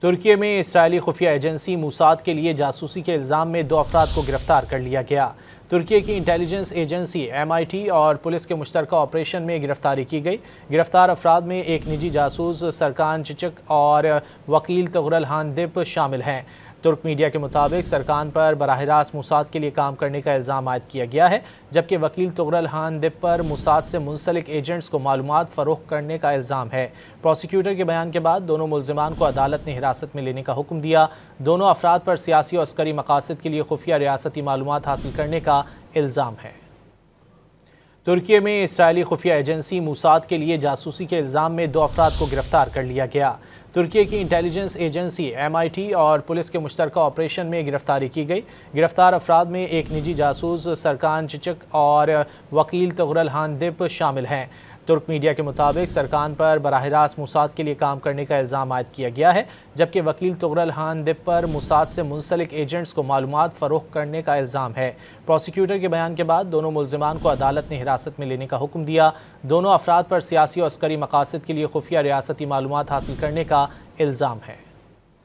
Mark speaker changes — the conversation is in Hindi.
Speaker 1: तुर्की में इसराइली खुफिया एजेंसी मूसाद के लिए जासूसी के इल्ज़ाम में 2 अफराद को गिरफ्तार कर लिया गया। तुर्की की इंटेलिजेंस एजेंसी MIT और पुलिस के मुश्तरका ऑपरेशन में गिरफ्तारी की गई। गिरफ्तार अफराद में एक निजी जासूस सरकान चिचक और वकील तुगरल हानदिप शामिल हैं। तुर्क मीडिया के मुताबिक सरकान पर बराह रास्त मूसाद के लिए काम करने का इल्ज़ाम आयद किया गया है, जबकि वकील तुगरल हानदिप पर मूसाद से मुंसलिक एजेंट्स को मालूमात फ़रोख्त करने का इल्ज़ाम है। प्रोसिक्यूटर के बयान के बाद दोनों मुल्ज़िमान को अदालत ने हिरासत में लेने का हुक्म दिया। दोनों अफराद पर सियासी और अस्करी मकासद के लिए खुफिया रियासती मालूमात हासिल करने का इल्ज़ाम है। तुर्की में इसराइली खुफिया एजेंसी मूसाद के लिए जासूसी के इल्ज़ाम में 2 अफराद को गिरफ्तार कर लिया गया। तुर्की की इंटेलिजेंस एजेंसी MIT और पुलिस के मुश्तरका ऑपरेशन में गिरफ्तारी की गई। गिरफ्तार अफराद में एक निजी जासूस सरकान चिचक और वकील तुगरल हानदिप शामिल हैं। तुर्क मीडिया के मुताबिक सरकान पर बराह रास्त मूसाद के लिए काम करने का इल्ज़ाम आयद किया गया है, जबकि वकील तुगरल हानदिप पर मूसाद से मुंसलिक एजेंट्स को मालूमात फ़रोख्त करने का इल्ज़ाम है। प्रोसिक्यूटर के बयान के बाद दोनों मुल्ज़िमान को अदालत ने हिरासत में लेने का हुक्म दिया। दोनों अफराद पर सियासी और अस्करी मकासद के लिए खुफिया रियासती मालूमात हासिल करने का इल्ज़ाम है।